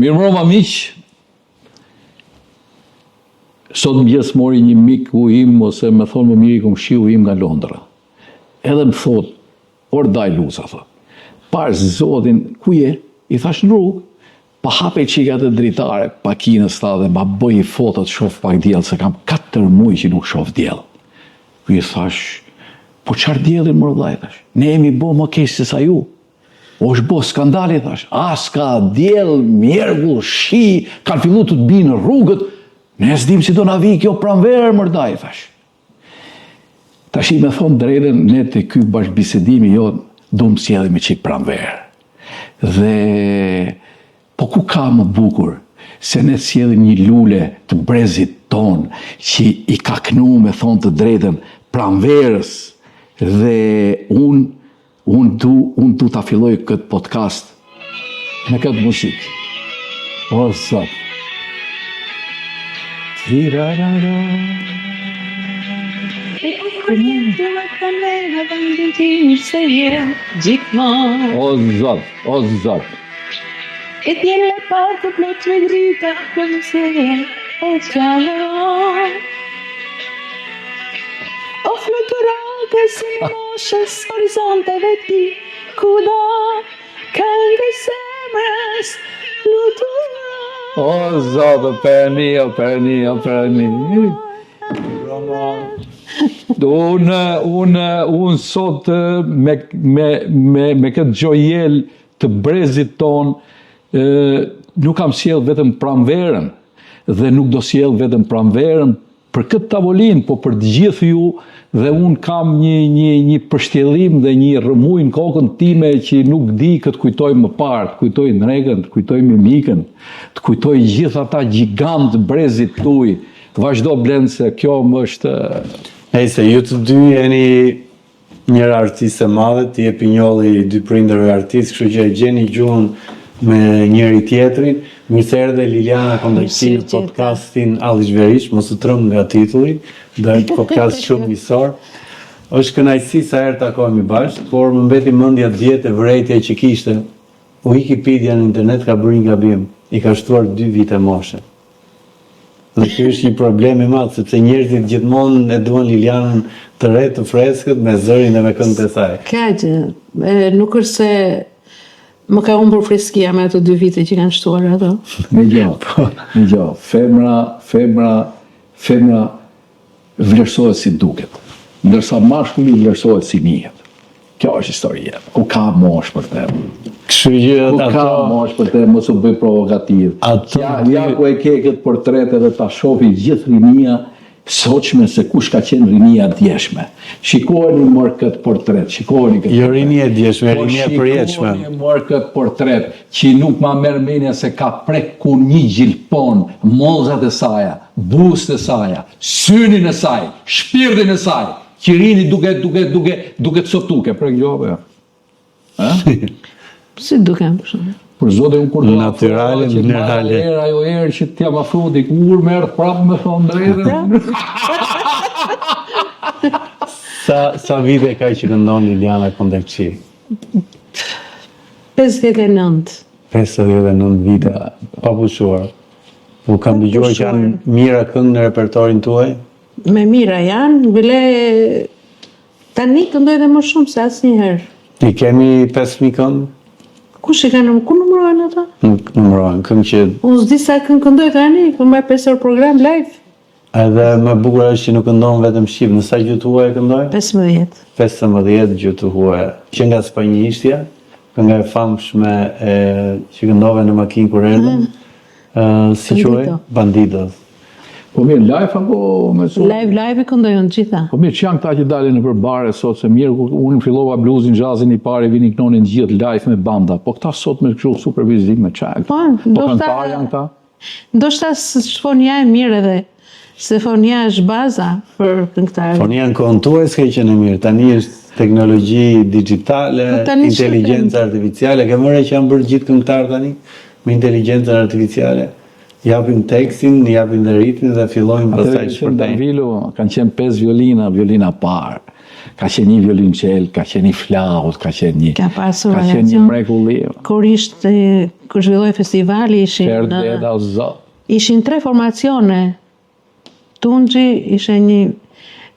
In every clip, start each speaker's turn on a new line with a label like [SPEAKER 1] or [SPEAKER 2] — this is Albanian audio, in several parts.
[SPEAKER 1] Mirë mbroma miq. Sot mëngjes mori një miku im, ose më thonë më mirë i kom shiu im nga Londra. Edhe më thot, daj Luca, thot. Parë zotin, ku je? I thash në rrugë. Pa hape qikat e dritare, pakinës tha dhe ma bëj fotot shof pak djellë, se kam 4 muaj që nuk shof djellë. I thash, po qarë djellin më rëdhaj, thash. Ne jemi bo më keq se sa ju. O është bo skandali, thash. Ska djellë, mjergull, shi, kanë fillu të binë rrugët. Ne s'dim si do na vi kjo pranverë mërdaj, thash. Tash i me thonë drejtën, ne të ky bashkëbisedimi jo, du më sjellë me qik pranverë. Dhe, po ku ka më bukur, se ne sjellim një lule të brezit ton, që i ka knu me thonë të drejtën pranverës, dhe unë du ta filloj këtë podcast me këtë muzikë. O, zot. O, zot, o, zot.
[SPEAKER 2] E tiene la parte plot me grita cuando se echala. O flutural que se moshas horizonte de ti, kuda kanë semras flutural.
[SPEAKER 1] O zot, perni. Unë sot me këtë gjojel të brezit ton, nuk kam sjell vetëm pranverën, dhe nuk do sjell vetëm pranverën për këtë tavolinë, po për të gjithë ju, dhe unë kam një përshtjellim dhe një rëmuj në kokën time që nuk di këtë kujtoj më parë, të kujtoj Nregën, të kujtoj Mimikën, të kujtoj gjithë ata gjigantë brezit tuj. Vazhdo Blend, se kjo më është...
[SPEAKER 3] Se ju të dy jeni njërë artiste madhe, ti e pinjolli dy prindërve artist, kështu që e gjeni gjuhën me njëri tjetrin. Mirë se erdhe Liliana Kondakçi në podcastin Allish Verish, mos u trëm nga titulli, dhe është podcast shumë misor. Është kënaqësi sa herë takohemi bashkë, por më mbeti mendja djetë e vërejtja që kishte. Wikipedia në internet ka bërë një gabim, i ka shtuar 2 vite moshe. Dhe kjo është një problem i madh, sepse njerëzit gjithmonë e duan Lilianën të re, të freskët, me zërin dhe me këngët e saj.
[SPEAKER 2] Kaq, nuk është se më ka humbur freskia me ato 2 vite që kanë shtuar ato.
[SPEAKER 1] Me gjo, femra vlerësohet si duket, ndërsa mashkulli vlerësohet si njihet. Kjo është historia. Ku ka mosh për te? Ku ka mosh për te, mos u bëj provokativ. Ja ku e ke këtë portret edhe ta shofi gjithë rinia soqme, se kush ka qenë rinia djeshme. Shikojni mërë këtë portret, shikojni këtë portret.
[SPEAKER 3] Jo rinia djeshme, rinia përjetshme.
[SPEAKER 1] Shikojni mërë këtë portret, që nuk ma merë menja se ka prek ku një gjilpon, molzat e saja, bust e saja, synin e saj, shpirtin e saj, që rini duke të sotuke, prek gjove.
[SPEAKER 2] Si dukem për shumë?
[SPEAKER 1] Për zote unë kur do
[SPEAKER 3] natyrale, minerale.
[SPEAKER 1] Ajo erë që t'ja ma frodi, kur merë prapë me thonë drejtën.
[SPEAKER 3] Sa vite ka që këndon Liliana Kondakçi?
[SPEAKER 2] 59.
[SPEAKER 3] 59 vite, pa pushuar. Po kam dëgjuar që janë mira këngë në repertorin tuaj?
[SPEAKER 2] Me mira janë, bile tani këndoj dhe më shumë se asnjëherë.
[SPEAKER 3] I kemi 5.000 këngë?
[SPEAKER 2] Kush e kanë, ku numërohen ata?
[SPEAKER 3] Nuk numërohen, këngë që...
[SPEAKER 2] Unë s'di sa këngë këndoj tani, këmbaj 5 orë program live.
[SPEAKER 3] Edhe më bukur është që nuk këndon vetëm shqip, në sa gjuhë huaja këndoj?
[SPEAKER 2] 15.
[SPEAKER 3] 15 gjuhë huaja. Që nga spanjishtja, kënga e famshme që këndove në makinë kur erdhëm, si quaj? Bandidos.
[SPEAKER 1] Po mirë, live apo me sot?
[SPEAKER 2] Live i këndojnë gjitha.
[SPEAKER 1] Po mirë, që janë këta që dalin në përbare sot, se mirë, unë fillova bluzin, jazzin i pari, vini knonin gjithë live me banda, po këta sot me kështu supervizim me qak. Po këngëtar janë këta?
[SPEAKER 2] Ndoshta fonia e mirë edhe, se fonia është baza për këngëtarët.
[SPEAKER 3] Fonia në kohën tuaj s'ka qenë e mirë, tani është teknologji digjitale, inteligjenca artificiale, ke mërë që janë bërë gjithë këngëtarë tani, me inteligjencën artificiale. Japim tekstin, japim dhe ritmin dhe fillojmë pastaj shpërndajnë.
[SPEAKER 1] Vilu kanë qenë 5 violina parë. Ka qenë një violonçel, ka qenë një flaut, ka qenë një...
[SPEAKER 2] Ka pasur
[SPEAKER 1] Ka qenë një mrekulli.
[SPEAKER 2] Kur zhvilloi festivali, ishin 3 formacione. Tunxhi ishte një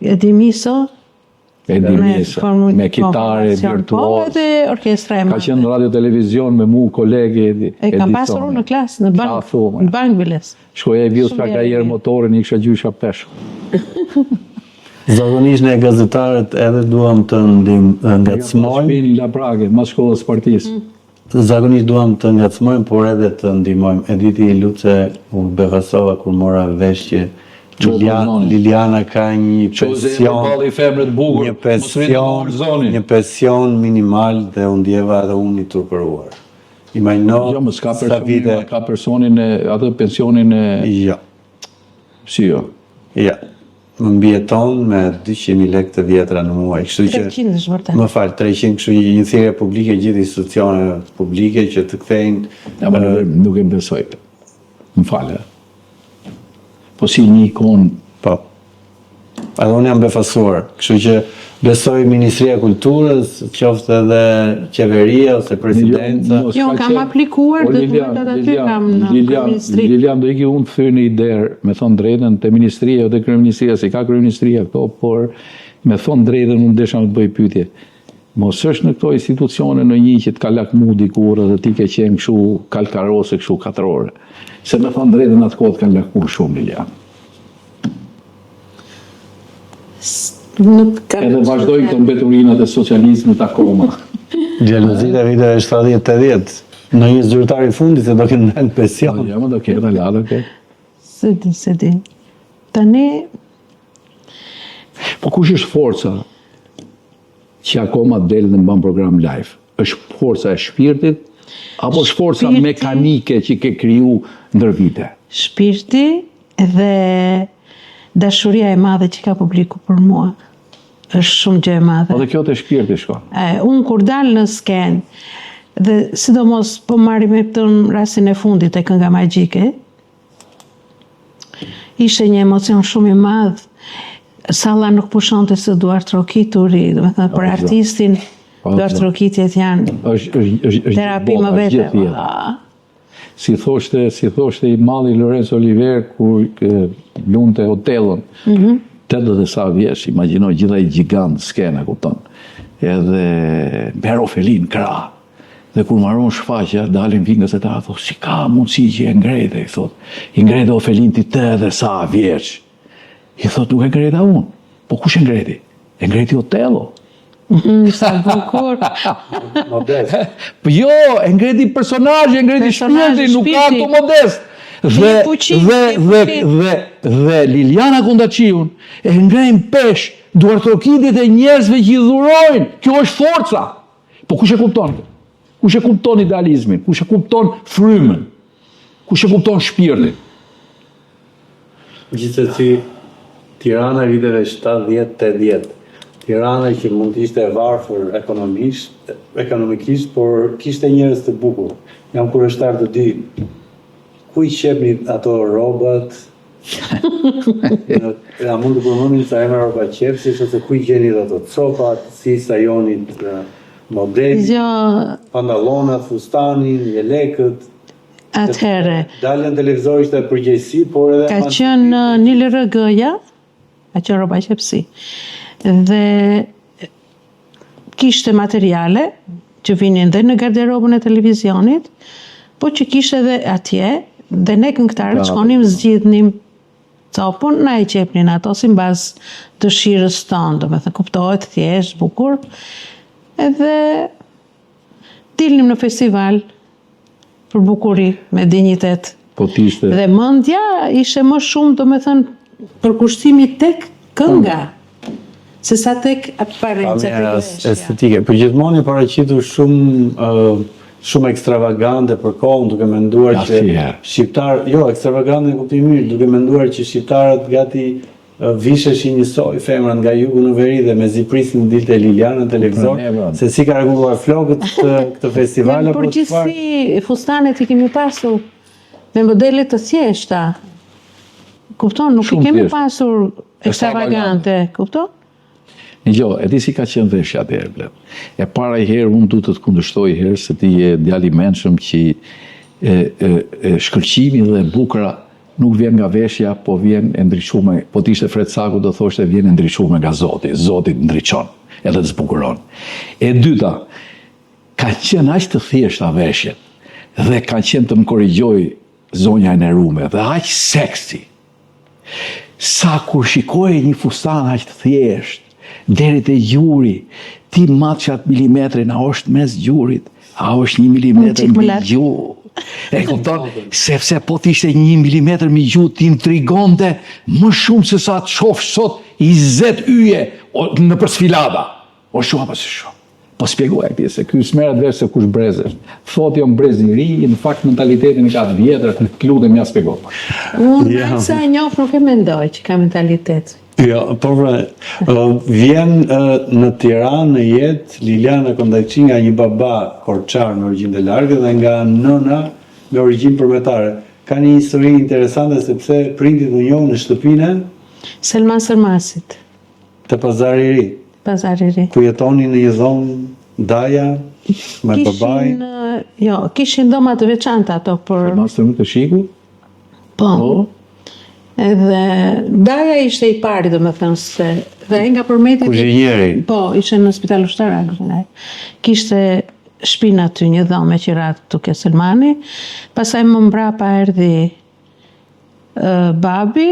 [SPEAKER 2] Edimiso,
[SPEAKER 1] me kitare virtuoz.
[SPEAKER 2] Edhe orkestra e
[SPEAKER 1] Ka
[SPEAKER 2] madhe.
[SPEAKER 1] qenë radio televizion me mu kolege
[SPEAKER 2] Kam pasur unë në klasë, në Bankviles.
[SPEAKER 1] Shkoja e vjull ka jere motorin, i kësha gjysha peshë.
[SPEAKER 3] Zakonisht ne gazetarët edhe duam të ngacmojmë.
[SPEAKER 1] Shpini La Prage, mas shkollës partisë.
[SPEAKER 3] Zakonisht duam të ngacmojmë, por edhe të ndihmojmë. Editi Luce u befasova kur mora vesh që Liliana ka një pension minimal dhe u ndjeva edhe unë i turpëruar. Imagjino sa vite
[SPEAKER 1] ka personin e atë pensionin e...
[SPEAKER 3] Jo.
[SPEAKER 1] Si jo?
[SPEAKER 3] Ja. Më mbijeton me 200.000 lekë të vjetra në muaj.
[SPEAKER 2] 300 është vërtet.
[SPEAKER 3] Më falë, 300, kështu një thirrje publike gjithë institucione publike që të kthejnë...
[SPEAKER 1] Nuk e besoj. Më falë. Po si një ikon...
[SPEAKER 3] Po. Edhe unë jam befasuar. Kështu që besoj Ministria e Kulturës, qoftë edhe qeveria ose presidenca.
[SPEAKER 2] Jo, kam aplikuar dhe të aty kam në ministri.
[SPEAKER 1] Lilian, do iki unë të thyrë një derë, me thonë drejtën, të Ministria dhe Kryeministria, si ka Kryeministria këto, por me thonë drejtën unë desha me të bëj pyetje. Mos është në këto institucione në një që të ka lakmu dikur dhe ti ke qenë këshu kalkarose, këshu katrore. Se me thonë drejtën atë kohë të kanë lakmu shumë, Lilian. Edhe vazhdoj këto mbeturinat e socializmit akoma.
[SPEAKER 3] Gjelozit e viteve 70-80. Në një zyrtar i fundit se do kënë në pension.
[SPEAKER 1] Ja, më do keta, lada këtë.
[SPEAKER 2] Se di. Tani...
[SPEAKER 1] Po kush është forca që akoma del në mban program live? është forca e shpirtit, apo është forca mekanike që ke kriju ndër vite?
[SPEAKER 2] Shpirti dhe dashuria e madhe që ka publiku për mua. Është shumë gjë e madhe.
[SPEAKER 1] Po dhe kjo të shpirti shko.
[SPEAKER 2] Unë kur dalë në sken, dhe sidomos po marrim me të rastin e fundit e Kënga Magjike, ishte një emocion shumë i madh. Salla nuk pushonte se Duart Rokituri, do të thënë për artistin, Duart Rokitjet janë terapi më vete.
[SPEAKER 1] Si thoshte i malli Lorenzo Oliver kur lunte Otellon. 80 sa vjeç, imagjinoj gjithaj gjigant skena, kupton. Edhe Bero Felin krah. Dhe kur marron shfaqja, dalin vingës e ta, thot, si ka mundësi që e ngrejtë, i thot. I ngrejtë Ofelin ti 80 sa vjeç. I thot, nuk e ngrejta unë. Po kush e ngrejti? E ngrejti Otello.
[SPEAKER 2] Sa bukur.
[SPEAKER 1] Po jo, e ngrejti personazhi, e ngrejti shpirti, nuk ka ato modest. Dhe Liliana Kondaciun e ngrejnë pesh Duart Rokitjet e njerëzve që i dhurojnë. Kjo është forca. Po kush e kupton? Kush e kupton idealizmin? Kush e kupton frymën? Kush e kupton shpirtin?
[SPEAKER 3] Gjithsesi, Tirana viteve 70-80. Tirana që mund të ishte e varfër ekonomikisht, por kishte njerëz të bukur. Jam kurështar të dy. Ku i qepni ato robat? A mund të përmendim sa emra rroba qepsish, ose ku i gjeni ato copat, si sajonit modeli, pantallonat, fustanin, jelekët.
[SPEAKER 2] Atëherë.
[SPEAKER 3] Dalën televizor ishte përgjegjësi, por edhe
[SPEAKER 2] ka qenë një LRG-ja, ka qenë rroba qepsi. Dhe kishte materiale që vinin dhe në garderobën e televizionit, po që kishte edhe atje, dhe ne këngëtarët shkonim zgjidhnim copën, na e qepnin ato si mbas dëshirës tonë, do me thënë kuptohet thjesht, bukur, edhe dilnim në festival për bukuri, me dinjitet.
[SPEAKER 1] Po tishte.
[SPEAKER 2] Dhe mendja ishe më shumë, do me thënë, përkushtimi tek kënga, se sa tek aparenca
[SPEAKER 3] estetike. Për gjithmonë i paraqitur shumë ekstravagante për kohën, duke menduar që shqiptar, jo, ekstravagante në kuptim mirë, duke menduar që shqiptarët gati visheshin njësoj femrat nga jugu në veri dhe me ziprisin dilte Liliana në televizor, se si ka rregulluar flokët këtë festival apo çfarë?
[SPEAKER 2] Përgjithësi fustanet i kemi pasur me modele të thjeshta. Kupton, nuk i kemi pasur ekstravagante, kupton?
[SPEAKER 1] Një gjo, e di si ka qenë veshja atëherë, blet. E para i herë, unë du të të kundërshtoj i herë, se ti je djali menshëm që shkëlqimi dhe bukra nuk vjen nga veshja, po vjen e ndriqume, po t'ishte Fred Saku do thoshte vjen e ndriqume nga Zoti, Zoti ndriçon, edhe të zbukuron. E dyta, ka qenë aq të thjeshta veshjet, dhe ka qenë të më korrigjoj zonja e Nerume, dhe aq seksi. Sa kur shikoje një fustan aq të thjesht, deri te gjuri, ti matë që atë milimetrin, a është mes gjurit, a është 1 milimetër mbi gjuhë. E kupton, sepse po t'ishte 1 milimetër mbi gjuhë, ti intrigonte më shumë se sa të shofsh sot 20 yje në për sfilada. O shumë apo se shumë. Po spjegoj këti, se ky smeret vesh se kush brezesh. Thot jo brez i ri, në fakt mentalitetin e ka të vjetër, të lutem ja spjegoj.
[SPEAKER 2] Unë sa e njoh nuk e mendoj që ka mentalitet.
[SPEAKER 3] Jo, po vjen në Tiranë në jetë Liliana Kondajçi nga një baba korçar në origjinë të largët dhe nga nëna me origjinë përmetare. Ka një histori interesante sepse prindit u njohën në shtëpinë
[SPEAKER 2] Selman Sërmasit,
[SPEAKER 3] të Pazari i Ri,
[SPEAKER 2] Pazari i Ri.
[SPEAKER 3] ku jetoni në një zonë daja me babaj.
[SPEAKER 2] Jo, kishin dhoma të veçanta ato, por
[SPEAKER 1] Mastër më të shiku?
[SPEAKER 2] po. Edhe daja ishte i pari, do me thënë, se dhe nga përmeti
[SPEAKER 3] Kuzhinjeri.
[SPEAKER 2] po, ishte në spital ushtarak, kishte shpinë aty një dhomë që ra tuke Selmani, pastaj më mbrapa erdhi babi,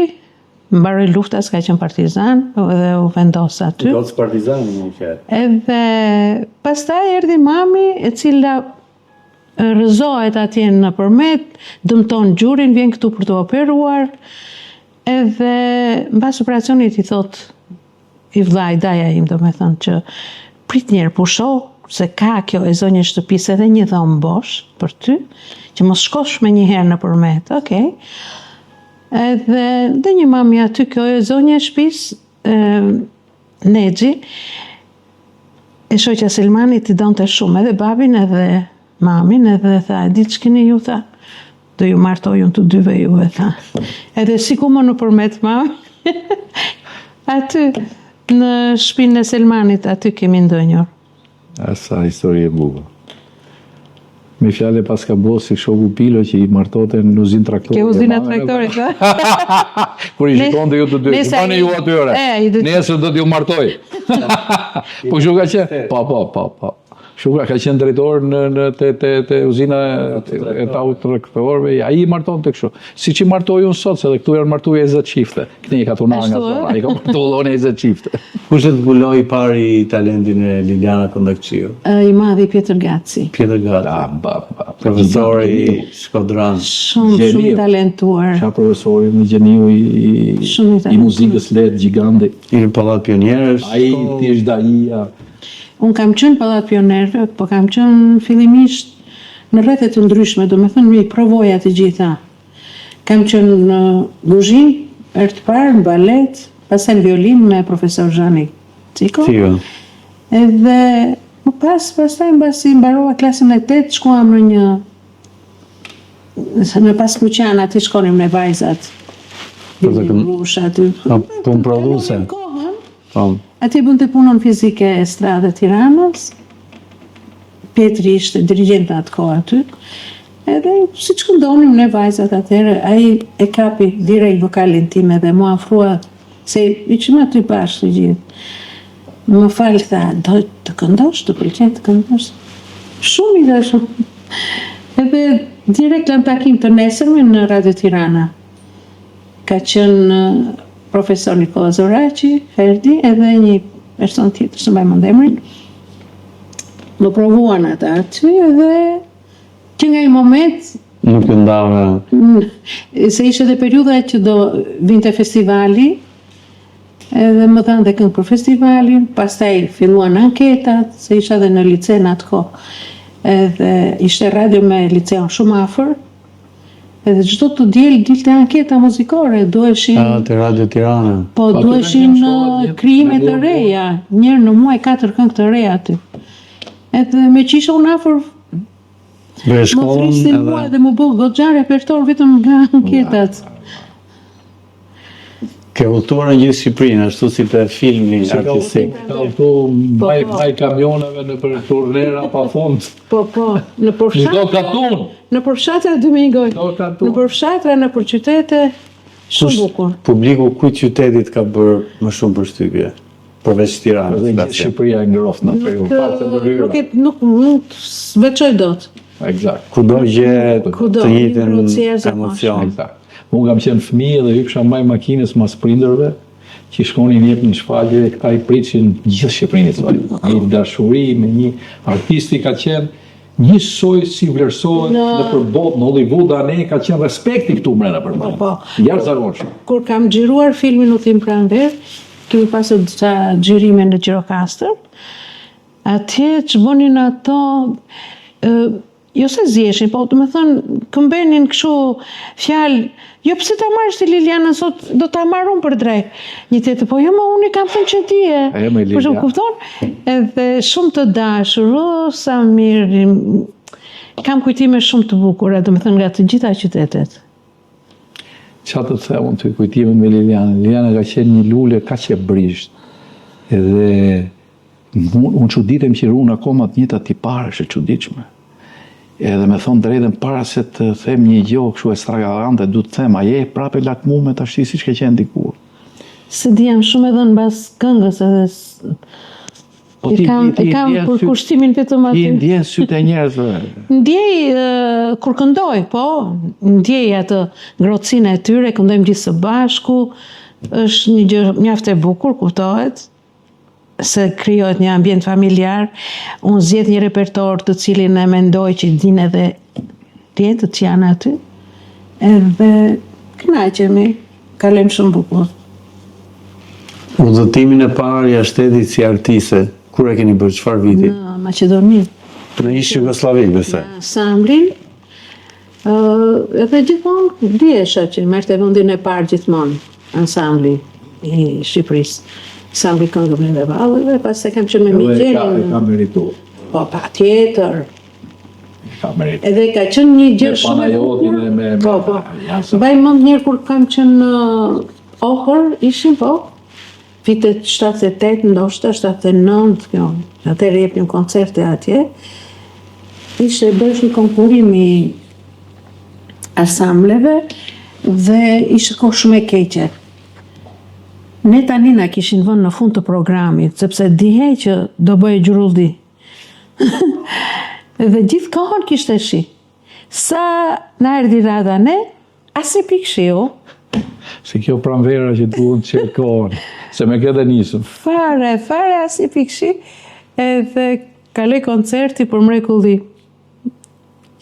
[SPEAKER 2] mbaroi lufta, s'ka qenë partizan, dhe u vendos aty.
[SPEAKER 3] Gocë partizan më qetë.
[SPEAKER 2] Edhe pastaj erdhi mami, e cila rrëzohet atje në përmet, dëmton gjurin, vjen këtu për të operuar, edhe mbas operacionit i thot i vllai daja im, do me thënë që prit njerë pusho, se ka kjo e zonjë shtëpisë edhe një dhomë bosh për ty, që mos shkosh me një herë në përmet, okej. Edhe dhe një mami aty, kjo e zonjë shtëpisë, Nexhi, e shoqja Selmanit i donte shumë, edhe babin edhe mamin, edhe tha, di që keni ju, tha, do ju martojun të dyve juve, tha. Edhe si ku më në përmet mami, aty, në shpinë e Selmanit, aty kemi ndonjur.
[SPEAKER 1] Asa histori e bukur. Me fjale pas ka bo si shoku Pilo që i martote në uzinë traktore.
[SPEAKER 2] Ke uzina traktorit, da?
[SPEAKER 1] Kur i shikon të ju të dy, shikoni ju atyre. Nesër do t'ju martoj. Po kështu ka qenë? Po. Shukra ka qenë drejtor në uzina e taut traktorëve, ai i marton të kështu. Si që i martoj unë sot, se dhe këtu janë martu e 20 çifte. Këni i ka tunar nga zona, i ka martu e 20 çifte.
[SPEAKER 3] Kush e zbuloi pari talentin e Liliana Kondakçiu?
[SPEAKER 2] I madhi Pjetër Gaci.
[SPEAKER 3] Pjetër Gaci. Profesori i Shkodran.
[SPEAKER 2] Shumë i talentuar.
[SPEAKER 1] Qa profesori në gjeniu i muzikës letë gjigande.
[SPEAKER 3] I në Pallat Pionierësh.
[SPEAKER 1] Ai thjesht daia.
[SPEAKER 2] Unë kam qenë Pallat Pionerëve, po kam qenë fillimisht në rrethe të ndryshme, do me thënë mi provoja të gjitha. Kam qenë në guzhin, herë të parë, në balet, pastaj në violin me profesor Zhani Ciko. Edhe më pastaj mbasi mbarova klasën e 8, shkuam në pas Kuqan, aty shkonim në vajzat.
[SPEAKER 3] Punë produse.
[SPEAKER 2] Ati bënd të punën fizike e stradë Tiranës, Petri ishte dirigent atë kohë aty, edhe si që këndonim në vajzat atëherë, ai e kapi direkt vokalin tim edhe mu afrua, se i që më aty bashkë të gjithë. Më falë, tha, do të këndosh, të pëlqen të këndosh. Shumë i dhe shumë. Edhe direkt në takim të nesërme në Radio Tirana. Ka qenë profesor Nikola Zoraci, Ferdi, edhe një person tjetër, së mbaj mend emrin. Më provuan ata aty, edhe që nga i moment...
[SPEAKER 3] Nuk ju ndave...
[SPEAKER 2] Se ishe dhe periuda që do vinte festivali, edhe më dhanë dhe këngë për festivalin, pastaj filluan anketat, se isha dhe në lice në atë kohë. Edhe ishte radio me liceon shumë afër, edhe çdo të dilte anketa muzikore, duheshin...
[SPEAKER 3] Te Radio Tirana.
[SPEAKER 2] Po, duheshin krijime të reja, njërë në muaj 4 këngë të reja aty. Edhe me që isha unë afër, më thristin mua dhe më bëgë goxha repertor vetëm nga anketat.
[SPEAKER 3] Ke udhëtuar në gjithë Shqipërinë, ashtu si te filmi artistik.
[SPEAKER 1] Ka këtu maj kamioneve në për turnera pa fund.
[SPEAKER 2] Po, në
[SPEAKER 1] Një do
[SPEAKER 2] përfshatra,
[SPEAKER 1] katun.
[SPEAKER 2] në përfshatra dy me një gojë.
[SPEAKER 1] Do katun.
[SPEAKER 2] Në përfshatra, në për qytete, shumë bukur.
[SPEAKER 3] Publiku kujt qytetit ka bërë më shumë përshtypje? Përveç Tiranës.
[SPEAKER 1] Dhe gjithë Shqipëria e ngroft në periudhë.
[SPEAKER 2] Nuk veçoj dot.
[SPEAKER 1] Eksakt.
[SPEAKER 3] Kudo gjë
[SPEAKER 2] Kudo,
[SPEAKER 3] të
[SPEAKER 2] një
[SPEAKER 3] njëjtën
[SPEAKER 2] procesë e
[SPEAKER 3] emocion.
[SPEAKER 1] Eksakt. Unë kam qenë fëmijë dhe hysha mbaj makinës mas prindërve, që shkonin jep një shfaqje dhe këta i prisin gjithë Shqipërinë. Një dashuri me një artisti ka qenë njësoj si vlerësohet në për botë, në Hollywood, ne ka qenë respekti këtu mrena për më. Jashtëzakonshëm.
[SPEAKER 2] Kur kam xhiruar filmin Udhtim pranver, kemi pasur disa xhirime në Gjirokastër. Atje që bënin ato, jo se zjeshin, po të me thënë, këmbenin kështu fjalë, jo pse ta marrësh ti Liliana sot, do ta marr unë për drejt. Një tjetër, po jo më unë kam thënë që ti e. Por shumë kupton? Edhe shumë të dashur, sa mirë. Kam kujtime shumë të bukura, do me thënë nga të gjitha qytetet.
[SPEAKER 1] Qa të the unë të kujtime me Liliana? Liliana ka qenë një lule ka që brisht. Edhe unë çuditem që runë akoma të njëjta tipare, është e çuditshme. Edhe me thonë drejtën para se të them një gjohë kështu ekstravagante, du të them, aje prape lakmume të ashti si që ke qenë dikur.
[SPEAKER 2] Se di jam shumë edhe në bas këngës edhe e kam për kushtimin vetëm aty.
[SPEAKER 1] Ti ndjen sytë e njerëzve.
[SPEAKER 2] Ndjej kur këndoj, po, ndjej atë ngrohtësinë e tyre, këndojmë gjithë së bashku, është një gjë mjaft e bukur, kuptohet, se krijohet një ambient familjar, unë zgjedh një repertor të cilin e mendoj që din edhe tjetët që janë aty, edhe kënaqemi, kalojmë shumë bukur.
[SPEAKER 3] Udhëtimin e parë jashtë shtetit si artiste, kur e keni bërë, çfarë viti?
[SPEAKER 2] Në Maqedoni.
[SPEAKER 3] Në ish Jugosllavi, besoj.
[SPEAKER 2] Ansamblin, edhe gjithmonë diesha që merrte vendin e parë gjithmonë, ansambli i Shqipërisë. Ansambli këngëve dhe vallëve, pastaj kam qenë me Migjelin.
[SPEAKER 1] Ka merituar.
[SPEAKER 2] Po, patjetër.
[SPEAKER 1] Ka merituar.
[SPEAKER 2] Edhe ka qenë një gjë shumë e
[SPEAKER 1] Panajotin
[SPEAKER 2] bukur.
[SPEAKER 1] e me...
[SPEAKER 2] Po. Mbaj mend njërë kur kam qenë në Ohër, ishim po, vitet 78, ndoshta 79, kjo. Atëherë jepnim koncerte atje. Ishte bësh një konkurim i ansambleve dhe ishte kohë shumë e keqe. Ne tani na kishin vënë në fund të programit, sepse dihej që do bëje gjuruldi. Dhe gjithë kohën kishte shi. Sa na erdhi rada ne, as e pikëshiu.
[SPEAKER 1] Se kjo pranvera që duhet që kohën, se me këtë nisëm.
[SPEAKER 2] Fare, as e pikëshi. Edhe kaloj koncerti për mrekulli.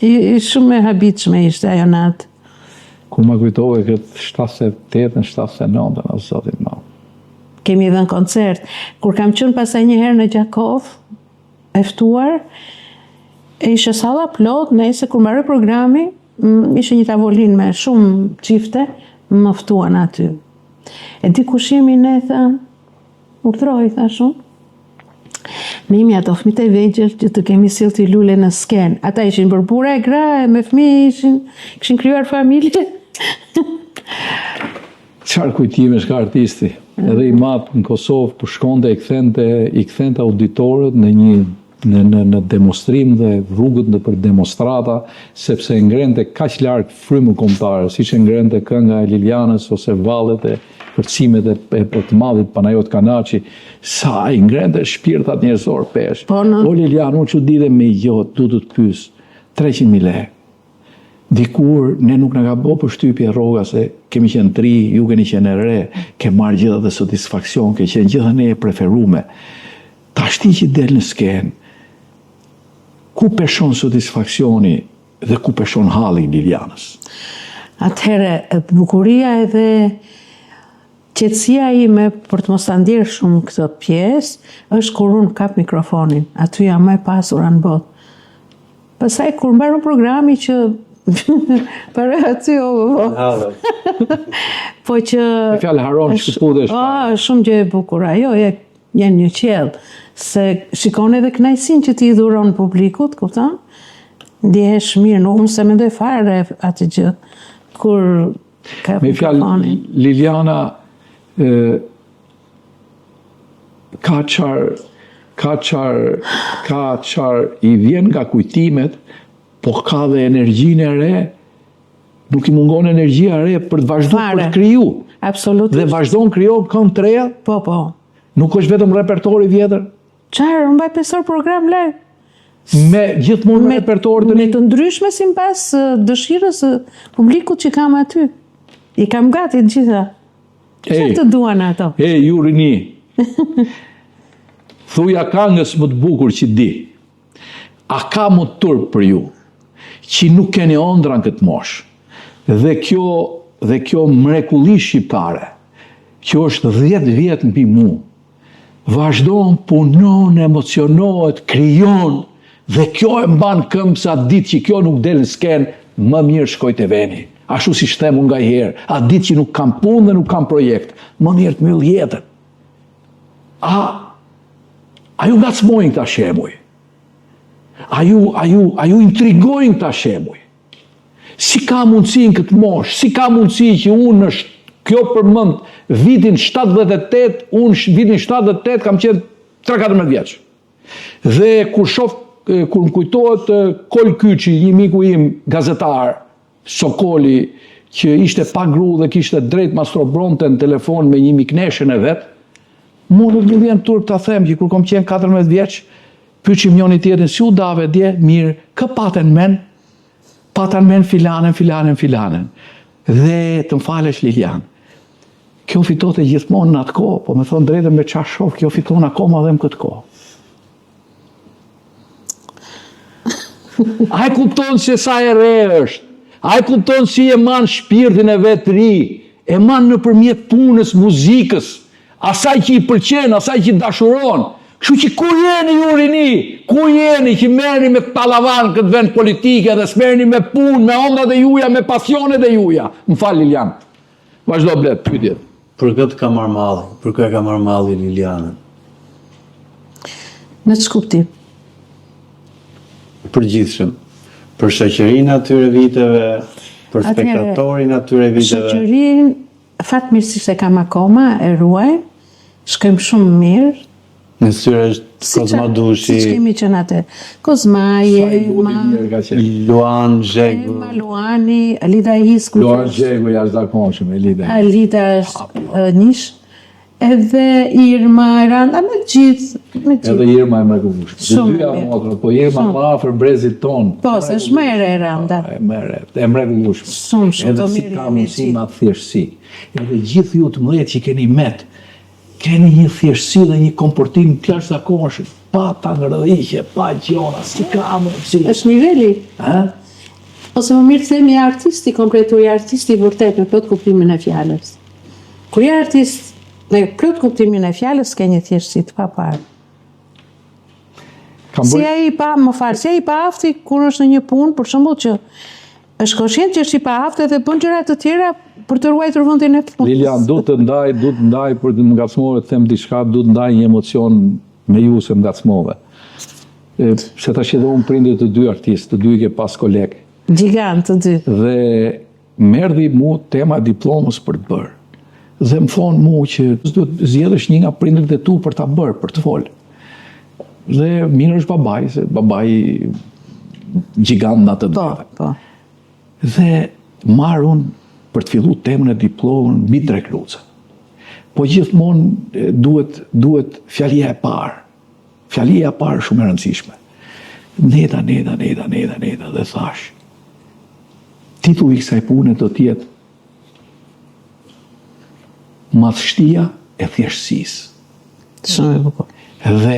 [SPEAKER 2] Shumë e habitshme ishte ajo natë.
[SPEAKER 1] Ku ma kujtove këtë 78-ën, 79-ën, o zotin ma.
[SPEAKER 2] Kemi edhe në koncert. Kur kam qenë pasaj një herë në Gjakov, eftuar, e ishe salla plot, nëse kur mbaroi programi, ishe një tavolin me shumë çifte, më ftuan aty. E di kush jemi ne, tha, urdhroi, tha shumë. Ne jemi ato fëmijët e vegjël që të kemi sill t'i lule në sken. Ata ishin bërë burra e gra, me fëmijë, kishin krijuar familje.
[SPEAKER 1] Qarë kujtime shka artisti? Edhe i matë në Kosovë, për shkonde i kthente auditorët në demonstrim dhe rrugët dhe për demonstrata, sepse ngrente kaq larg frymën kombëtare, siç e ngrente kënga e Lilianës ose vallet e kërcimet e të madhit Panajot Kanaçi, sa i ngrente shpirtat njerëzor pesh. O Lilianë, unë çuditem me gjot, du të pyes, 300.000 lekë. Dikur, ne nuk në ka bo përshtypje rroga se kemi qenë 3, ju keni qenë re, ke marrë gjitha dhe satisfaksion, ke qenë gjitha ne e preferume. Ta shti që del në sken, ku peshon satisfaksioni dhe ku peshon halli Lilianës?
[SPEAKER 2] Atëherë, bukuria edhe qetësia ime për të mos ta ndjerë shumë këtë pjesë, është kur unë kap mikrofonin, aty jam më e pasura në botë. Pastaj kur mbaron programi që për aty po që
[SPEAKER 1] fjalë haron shkëputesh.
[SPEAKER 2] Shumë gjë e bukur, ajo janë një qell, se shikon edhe kënaqësinë që ti i dhuron publikut, kupton? Ndihesh mirë, nuk unë se mendoj fare atë gjë kur ka
[SPEAKER 1] me fjalë Liliana ka qarë i vjen nga kujtimet, po ka dhe energjinë e re, nuk i mungon energjia e re për të vazhduar për të kriju.
[SPEAKER 2] Absolutisht.
[SPEAKER 1] Dhe vazhdon krijon këngë të reja,
[SPEAKER 2] Po.
[SPEAKER 1] nuk është vetëm repertori vjetër,
[SPEAKER 2] Qarë, unë baj 5 orë program live.
[SPEAKER 1] me gjithmonë me repertor të
[SPEAKER 2] Me të ndryshme si pas dëshirës së publikut që kam aty. I kam gati të gjitha. Çfarë të duan ato?
[SPEAKER 1] Ju rini, thuja këngës më të bukur që di. A ka më të turp për ju, që nuk keni ëndra në këtë moshë. Dhe kjo mrekulli shqiptare, që është 10 vjet mbi mu, vazhdon, punon, emocionohet, krijon, dhe kjo e mban këmbë sa ditë që kjo nuk del në skenë, më mirë shkoj te veni. Ashtu si shtem unë ngajherë, atë ditë që nuk kam punë dhe nuk kam projekt, më mirë të mbyll jetën. A ju ngacmojnë këta shemuj? A ju intrigojnë këta shemuj? Si ka mundësi në këtë moshë? Si ka mundësi që unë kjo përmend vitin 78, unë vitin 78 kam qenë 3-14 vjeç. Dhe kur më kujtohet Kol Kyçi, një miku im gazetar, Sokoli, që ishte pa gru dhe kishte drejt mastrobronte në telefon me një mikneshën e vet, mu nuk më vjen turp ta them që kur kom qenë 14 vjeç, pyçim njëri tjetrin si u dave dje, mirë, kë paten men filanen. Dhe të më falesh Lilian, kjo fitote gjithmonë në atë kohë, po me thonë drejtën me qa shoh, kjo fiton akoma dhe më këtë kohë. A e kupton se sa e re është, a e kupton si e man shpirtin e vetë ri, e man nëpërmjet punës, muzikës, asaj që i pëlqen, asaj që i dashuron. Kështu që ku jeni ju rini? Ku jeni që merrni me tallavan këtë vend politike dhe s'merrni me punë, me ëndrat e juaja, me pasionet e juaja? Më fal Lilian. Vazhdo blet pyetjet.
[SPEAKER 3] Për këtë ka marrë malli, për këtë ka marrë malli Liliana.
[SPEAKER 2] Në ç'është kuptim?
[SPEAKER 3] Përgjithshëm. Për shoqërinë atyre viteve, për spektatorin atyre viteve.
[SPEAKER 2] Shoqërinë fatmirësisht e kam akoma, e ruaj, shkojmë shumë mirë.
[SPEAKER 3] Në syre është Kozmadushi,
[SPEAKER 2] Si kemi qenë atë. Kozmaje,
[SPEAKER 3] Luan Zhegu.
[SPEAKER 2] Emma Luani, Alida Hisku.
[SPEAKER 1] Luan Zhegu jashtëzakonshëm, Elida.
[SPEAKER 2] Alida është nish. Edhe Irma Randa, me gjithë.
[SPEAKER 1] Edhe Irma e mrekullueshme.
[SPEAKER 2] Shumë
[SPEAKER 1] Dyja
[SPEAKER 2] mirë.
[SPEAKER 1] motra, po Irma më afër brezit ton.
[SPEAKER 2] Po, se është më e re Randa.
[SPEAKER 1] E mrekullueshme.
[SPEAKER 2] Shumë,
[SPEAKER 1] Edhe
[SPEAKER 2] të
[SPEAKER 1] si
[SPEAKER 2] mirë
[SPEAKER 1] ka
[SPEAKER 2] jemi
[SPEAKER 1] mundësi
[SPEAKER 2] gjithë.
[SPEAKER 1] ma thjeshtësi. Edhe gjithë ju të mëdhet që keni met, keni një thjeshtësi dhe një komportim të jashtëzakonshëm, pa ta ngërëdhiqe, pa gjona, si ka mundësi.
[SPEAKER 2] Është niveli.
[SPEAKER 1] Ha?
[SPEAKER 2] Ose më mirë themi artisti, kompletu i artisti vërtet në plot kuptimin e fjalës. Kur je artist, në plot kuptimin e fjalës, ke një thjeshtësi të paparë. Si ai pa afti kur është në një punë, për shembull që është koshient që është i pa aftë dhe bën gjëra të tjera për të ruajtur vendin e punës.
[SPEAKER 1] Lilian, du të ndaj për të më ngacmove, të them diçka, du të ndaj një emocion me ju se më ngacmove. Se tash edhe unë prindër të dy artistë, të dy ke pas kolegë.
[SPEAKER 2] Gjigant të dy.
[SPEAKER 1] Dhe merdi mu tema diplomës për të bërë. Dhe më thonë mu që duhet zgjedhësh një nga prindërit e tu për ta bërë, për të folë. Dhe mirë është babai, se babai gjigant në atë drejtë.
[SPEAKER 2] Po.
[SPEAKER 1] Dhe marr unë për të fillu temën e diplomën mbi 3 kluca. Po gjithmonë duhet fjalia e parë. Fjalia e parë shumë e rëndësishme. Neda, dhe thash. Titulli i kësaj pune do të jetë Madhështia e thjeshtësisë.
[SPEAKER 2] Shumë e bukur.
[SPEAKER 1] Dhe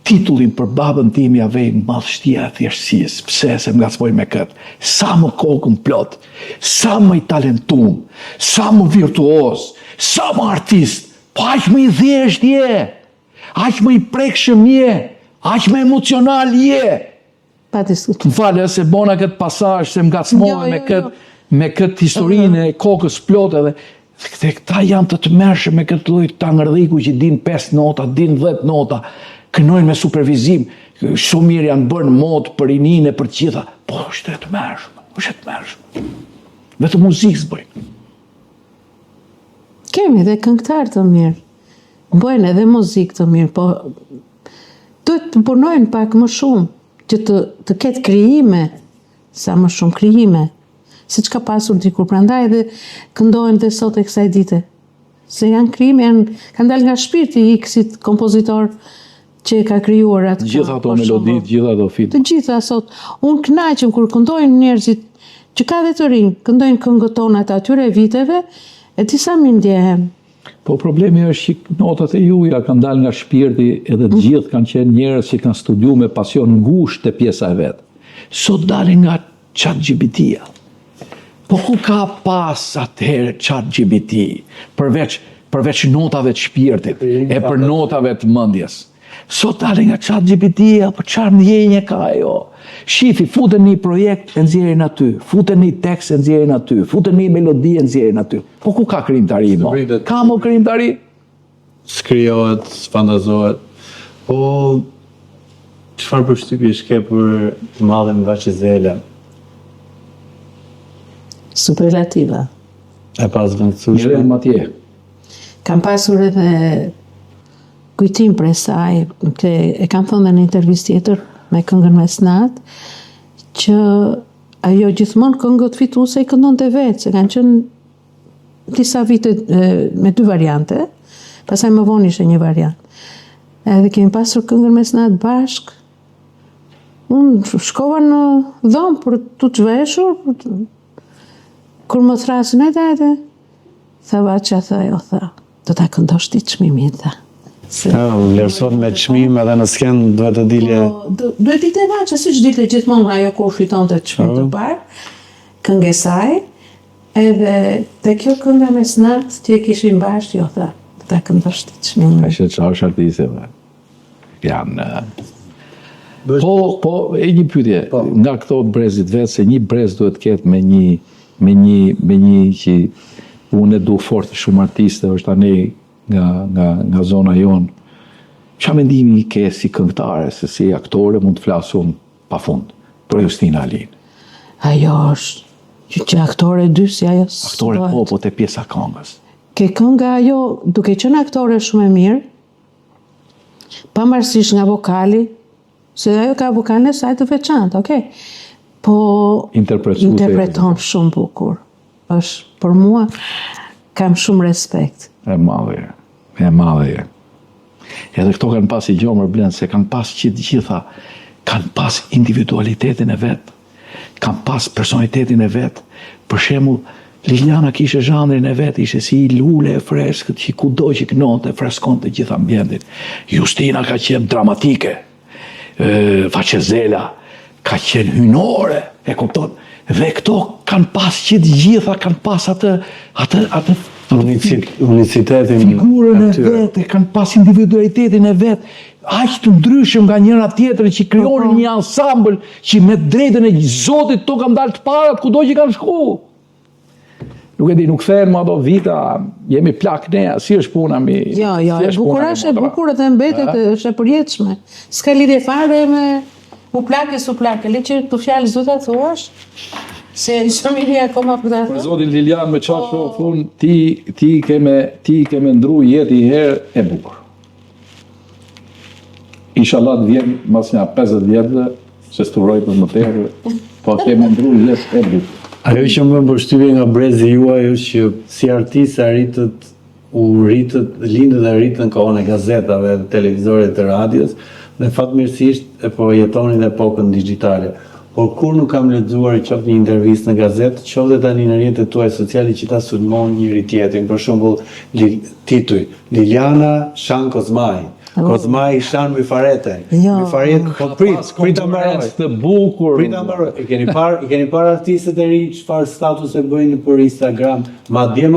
[SPEAKER 1] titullin për babën tim ja vej Madhështia e thjeshtësisë. Pse se më ngacmoj me këtë? Sa më kokën plot, sa më i talentum, sa më virtuoz, sa më artist, po aq më i thjesht je, aq më i prekshëm je, aq më emocional je.
[SPEAKER 2] Pa diskutim.
[SPEAKER 1] Më falë se bona këtë pasazh se më ngacmoj me këtë historinë e kokës plot edhe dhe këta janë të tmerrshëm me këtë lloj tangërdhiku që din 5 nota, din 10 nota, kënojnë me supervizim, shumë mirë janë bërë në modë për rininë e për të gjitha, po është e tmerrshëm, është e tmerrshëm. Vetëm muzikë s'bëjnë.
[SPEAKER 2] kemi dhe këngëtar të mirë, bëjnë edhe muzikë të mirë, po duhet të punojnë pak më shumë, që të ketë krijime, sa më shumë krijime, si që ka pasur dikur, prandaj dhe këndojnë dhe sot e kësaj dite. Se janë krijime, kanë dalë nga shpirti i kësit kompozitor që ka krijuar atë.
[SPEAKER 1] Gjitha ato melodit, gjitha ato fit.
[SPEAKER 2] Të gjitha sot. Unë kënaqem kur këndojnë njerëzit që ka dhe të rinj, këndojnë këngët tona të atyre viteve, e disa mi ndjehem.
[SPEAKER 1] Po problemi është që notat e juja kanë dalë nga shpirti edhe të gjithë kanë qenë njerëz që kanë studiu me pasion ngushtë te pjesa e vet. Sot dalin nga ChatGPT-ja. Po ku ka pas atëherë ChatGPT përveç notave të shpirtit e për notave të mendjes. Sot dalin nga ChatGPT-ja, po çfarë ndjenje ka ajo? Shifi, futen një projekt e nxjerrin aty, futen një tekst e nxjerrin aty, futen një melodi e nxjerrin aty. Po ku ka krijimtari mo? Ka mo krijimtari?
[SPEAKER 3] Skrijohet, sfandazohet. Po çfarë përshtypje ke për të madhen Vaçezela?
[SPEAKER 2] Superlativa.
[SPEAKER 3] E pas vendësueshme.
[SPEAKER 1] Mirë matje.
[SPEAKER 2] Kam pasur edhe kujtim për saj, që e kam thënë në intervistë tjetër me këngën Mesnat, që ajo gjithmonë këngët fituese i këndonte vetë, se kanë qenë disa vite me 2 variante, pastaj më vonë ishte një variant. Edhe kemi pasur këngën Mesnat bashk. Unë shkova në dhomë për të zhveshur, kur më thrasin, hajde, tha Vaça, tha, do ta këndosh ti çmimin, tha.
[SPEAKER 3] Vlerësot me çmim edhe në sken duhet të dilje.
[SPEAKER 2] Duhet ditë e Vaça, si që ditë gjithmonë ajo kur fiton të çmim të parë, këngë e saj, edhe te kjo kënga Mesnat, ti e kishim bashkë, jo, tha, do ta këndosh ti çmimin.
[SPEAKER 1] Ka që çfarë artisteve. Janë Po, e një pyetje, nga këto brezit vetë, se një brez duhet ketë me një që unë e du fort shumë artiste, është tani nga zona jonë. Qa mendimi ke si këngëtare, se si aktore mund të flasun pa fund, për Justina Alin?
[SPEAKER 2] Ajo është që aktore dy si ajo së
[SPEAKER 1] Aktore po të pjesa këngës.
[SPEAKER 2] Ke kënga ajo, duke qenë aktore shumë e mirë, pavarësisht nga vokali, se ajo ka vokalin e saj të veçantë, okay? Po interpreton shumë bukur. Është për mua kam shumë respekt.
[SPEAKER 1] E madhe. Edhe këto kanë pas i gjomër blend, se kanë pas që gjitha, kanë pas individualitetin e vet, kanë pas personalitetin e vet. Për shembull, Liliana kishe zhanrin e vet, ishe si i lule e freskët, që kudo që kënonte, freskonte gjithë ambientin. Justina ka qenë dramatike. Vaçezela ka qenë hynore, e kupton? Dhe këto kanë pas që gjitha kanë pas atë
[SPEAKER 3] unicitetin,
[SPEAKER 1] figurën e vetë, kanë pas individualitetin e vetë, aq të ndryshëm nga njëra tjetrën që krijonin një ansambël që me drejtën e Zotit to kanë dalë të parat kudo që kanë shku. Nuk e di, nuk thënë më ato vita, jemi plak ne, si është puna mi...
[SPEAKER 2] Jo, e bukur dhe mbetet, është e përjetshme. S'ka lidhje fare me u plake, s'u plake, le që të fjalë zdo të thuash, se shumë i li akoma për të
[SPEAKER 1] thua. Për Zotin Lilian, me qashë fun, ti ke me ndru jetë i herë e bukur. Inshallah të vjen mas një 50 vjetë, se s'turoj për më terë, po ke me ndru jetë e bukur.
[SPEAKER 3] Ajo që më përshtypje nga brezi juaj është që si artist lindët dhe rritën kohën e gazetave, televizorit të radios, dhe fatmirësisht po jetonin dhe epokën digjitale. Por kur nuk kam lexuar i qoftë një intervistë në gazetë, qoftë dhe tani në rrjetet tuaja sociale që ta sulmon njëri tjetrin, për shembull tituj Liliana shan Kozmaj. Kozmaj shan Myfarete. Myfarete, po prita mbaroj.
[SPEAKER 1] Të bukur.
[SPEAKER 3] Prita mbaroj. I keni parë artistët e rinj çfarë status e bëjnë për Instagram. Madje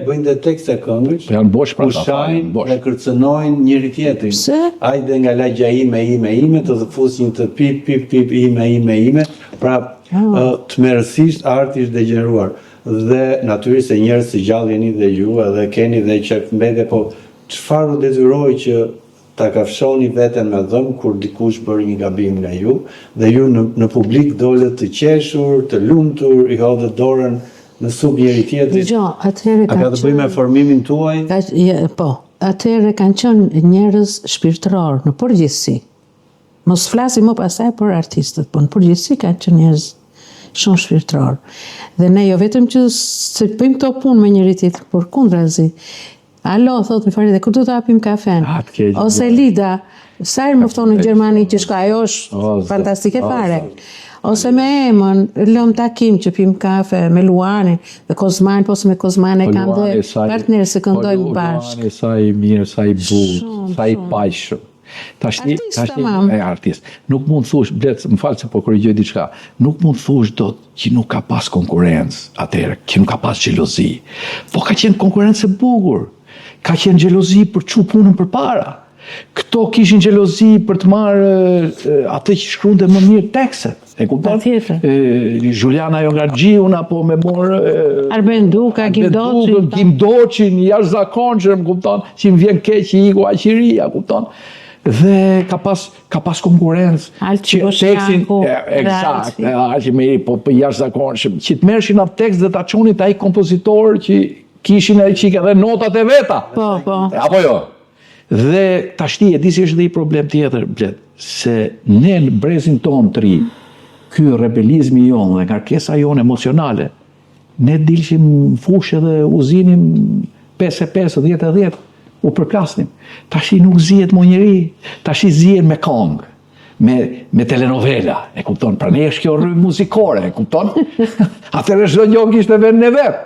[SPEAKER 3] bëjnë dhe tekste këngësh.
[SPEAKER 1] Janë bosh pra
[SPEAKER 3] ta. Dhe kërcënojnë njëri tjetrin. Hajde nga lagja ime të fusin të pip ime. Pra tmerësisht arti është degeneruar. Dhe natyrisht se njerëz të gjallë jeni dhe ju edhe keni dhe çfarë po çfarë u detyroi që ta kafshoni veten me dhëm kur dikush bëri një gabim nga ju, dhe ju në publik dole të qeshur, të lumtur, i hodhe dorën në sub njëri tjetrit.
[SPEAKER 2] Dgjoj, atëherë
[SPEAKER 3] A ka të bëjë me formimin tuaj?
[SPEAKER 2] Po, atëherë kanë qenë njerëz shpirtëror në përgjithësi. Mos flasim më pasaj për artistët, po në përgjithësi kanë qenë njerëz shumë shpirtëror. Dhe ne jo vetëm që se bëjmë këto punë me njëri tjetrin, por kundrazi. Alo, thotë mi Faride, ku do të hapim kafen? Ose Lida, sa herë më ftonë në Gjermani që shka, ajo është fantastike fare. Ose me Emën, lëm takim që pim kafe me Luanin dhe Kozman, po se me Kozman e kam dhe partnerë se këndojmë bashkë.
[SPEAKER 1] Luani sa i mirë, sa i butë, sa i pajshëm. Artist. Nuk mund thush, blet, më falë se po korrigjoj diçka, nuk mund thush dot që nuk ka pas konkurrencë atëherë, që nuk ka pas xhelozi. Po ka qenë konkurrencë e bukur. Ka qenë xhelozi për çu punën përpara. Këto kishin xhelozi për të marrë atë që shkruante më mirë tekstet. E kupton? Juliana Jongargjiun apo me morë
[SPEAKER 2] Arben Duka,
[SPEAKER 1] Gim Doçin, jashtëzakonshëm, kupton? Që më vjen keq që iku Aqëria, kupton? Dhe ka pas konkurrencë.
[SPEAKER 2] Alçi Boshkaku.
[SPEAKER 1] Eksakt, Alçi po jashtëzakonshëm. Që të merrshin atë tekst dhe ta çonin ai kompozitor që kishin ai çike dhe notat e veta.
[SPEAKER 2] Po.
[SPEAKER 1] Apo jo? Dhe tashti e di se është dhe i problem tjetër, blet, se ne në brezin ton të ri, ky rebelizmi jonë dhe ngarkesa jonë emocionale, ne dilshim fushë dhe uzinim 5-5, 10-10, u përplasnim. Tashi nuk zihet më njëri, tashi zihen me kongë, me telenovela, e kupton? Pra ne është kjo rrugë muzikore, e kupton? Atëherë çdo njëri kishte vendin e vet.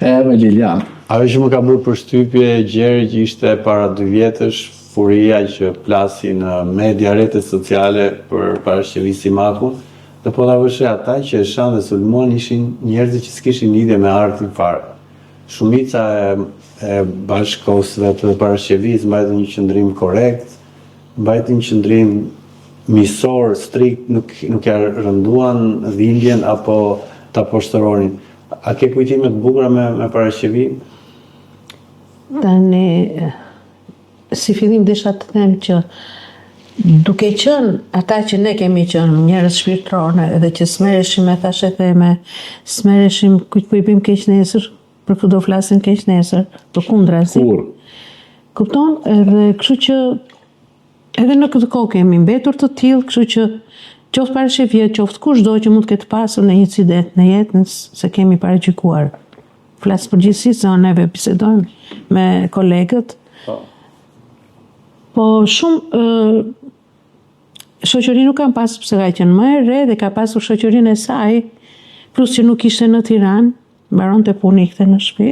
[SPEAKER 1] Me Lilian.
[SPEAKER 3] Ajo që më ka bërë përshtypje gjeri që ishte para 2 vjetësh, furia që plasi në media, rrjetet sociale për parashqevisë Simakun, dhe po ta vëshë ata që Eshan dhe Sulmon ishin njerëz që s'kishin lidhje me artin fare. Shumica e bashkëkohësve të parashqevisë mbajtën një qëndrim korrekt, mbajtën një qëndrim miqësor, strikt, nuk ja rënduan dhimbjen apo ta poshtëronin. A ke kujtime të bukura me parashqevin?
[SPEAKER 2] Tani, si fillim desha të them që duke qenë ata që ne kemi qenë njerëz shpirtëror edhe që smereshim me thashe theme, smereshim ku i bëjmë keq nesër, për këtë do flasim keq nesër, për kundrazi. Kupton? Edhe kështu që edhe në këtë kohë kemi mbetur të tillë, kështu që qoftë parashqevia, qoftë kushdo që mund të ketë pasur në një incident në jetën se kemi paragjykuar. Flas përgjithsisht se neve bisedojmë me kolegët. Po shumë shoqëri nuk kam pasur pse ka qenë më e re dhe ka pasur shoqërinë e saj, plus që nuk ishte në Tiranë, mbaronte punë ikte në shtëpi.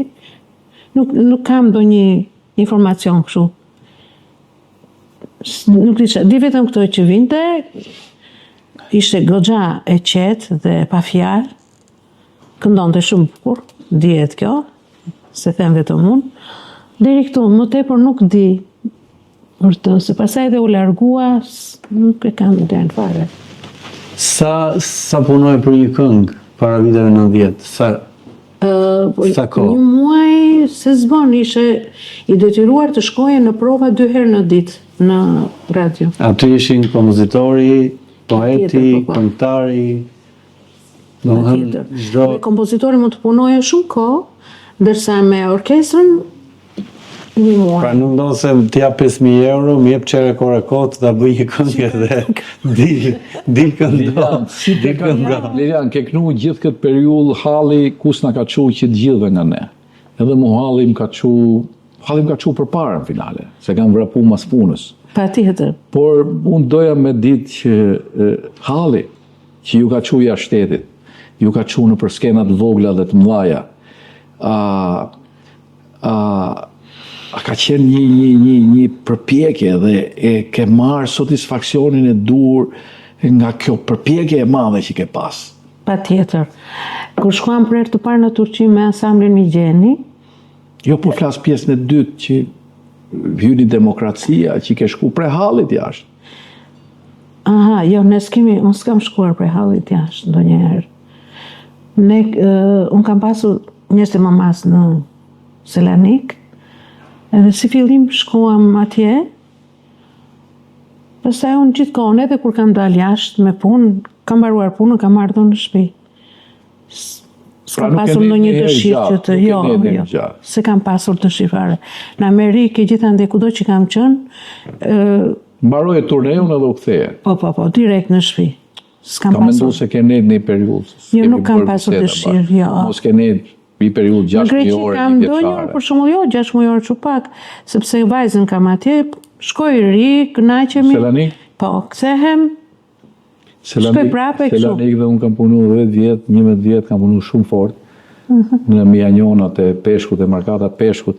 [SPEAKER 2] Nuk kam ndonjë informacion kështu. Nuk di vetëm këto që vinte, ishte goxha e qetë dhe pa fjalë, këndonte shumë bukur, dihet kjo, se them vetëm unë. Deri këtu, më tepër nuk di, se pasaj dhe u largua, nuk e kam idenë fare.
[SPEAKER 3] Sa punoj për një këngë para viteve 90? Sa kohë?
[SPEAKER 2] Një muaj se zbon, ishe i detyruar të shkoje në prova 2 herë në ditë në radio.
[SPEAKER 3] Aty ishin kompozitori, poeti, këngëtari.
[SPEAKER 2] Kompozitori mund të punoje shumë kohë, ndërsa me orkestrën një muaj.
[SPEAKER 3] Pra nuk do se t'ja 5.000 euro, më jep çere kohë ta bëj një këngë dhe dil këndon.
[SPEAKER 1] Lilian, ke knu gjithë këtë periudhë halli kus na ka çu që të gjithëve nga ne. Edhe mu halli më ka çu përpara në finale, se kam vrapu mas punës.
[SPEAKER 2] Patjetër.
[SPEAKER 1] Por unë doja me ditë që halli që ju ka çu jashtë shtetit, ju ka çu në për skenat vogla dhe të mëdha. A ka qenë një përpjekje dhe e ke marrë satisfaksionin e dur nga kjo përpjekje e madhe që ke pas?
[SPEAKER 2] Patjetër. Kur shkuam për herë të parë në Turqi me ansamblin Migjeni,
[SPEAKER 1] jo po flas pjesën e dytë që hyni demokracia, që ke shku prej hallit jashtë.
[SPEAKER 2] Aha, jo, unë s'kam shkuar prej hallit jashtë ndonjëherë. Unë kam pasur njerëz të mamas në Selanik, edhe si fillim shkuam atje, pastaj unë gjithkohën edhe kur kam dalë jashtë me punë, kam mbaruar punën, kam ardhur në shtëpi. S'kam pasur ndonjë dëshirë që të jo. Se kam pasur dëshirë fare. Në Amerikë gjithandaj kudo që kam qenë,
[SPEAKER 1] mbaroi turneun edhe u ktheje.
[SPEAKER 2] Po, direkt në shtëpi. S'kam
[SPEAKER 1] Kam
[SPEAKER 2] pasur.
[SPEAKER 1] menduar se keni një periudhë.
[SPEAKER 2] Jo, nuk kam pasur dëshirë, jo.
[SPEAKER 1] Mos keni një periudhë 6
[SPEAKER 2] Në Greqi
[SPEAKER 1] muaj,
[SPEAKER 2] kam
[SPEAKER 1] një
[SPEAKER 2] ndonjëherë,
[SPEAKER 1] vjeçare.
[SPEAKER 2] për shembull, jo 6 muaj që pak, sepse vajzën kam atje, shkoj ri, kënaqemi.
[SPEAKER 1] Selanik?
[SPEAKER 2] Po, kthehem. Shkoj prapë e kështu.
[SPEAKER 1] Selanik dhe unë kam punu 10 vjet, 11 vjet kam punu shumë fort. Në Mianjonat e Peshkut, e Markata Peshkut.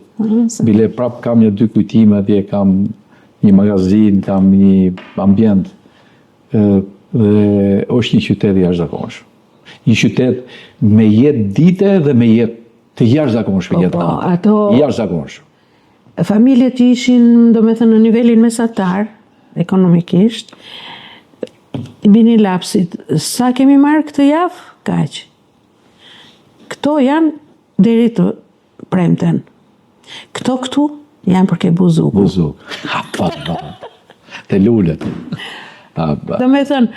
[SPEAKER 1] Bile prap kam një 2 kujtime atje, kam një magazin, kam një ambient. Dhe është një qytet i jashtëzakonshëm. Një qytet me jetë dite dhe me jetë të jashtëzakonshme jetë natë.
[SPEAKER 2] Ato
[SPEAKER 1] Jashtëzakonshëm.
[SPEAKER 2] familjet që ishin, do me thënë, në nivelin mesatar, ekonomikisht, i binin lapsit. Sa kemi marrë këtë javë? Kaq. Këto janë deri të premten. Këto këtu janë për ke buzuku.
[SPEAKER 1] Buzuk. Të lullet.
[SPEAKER 2] Do me thënë,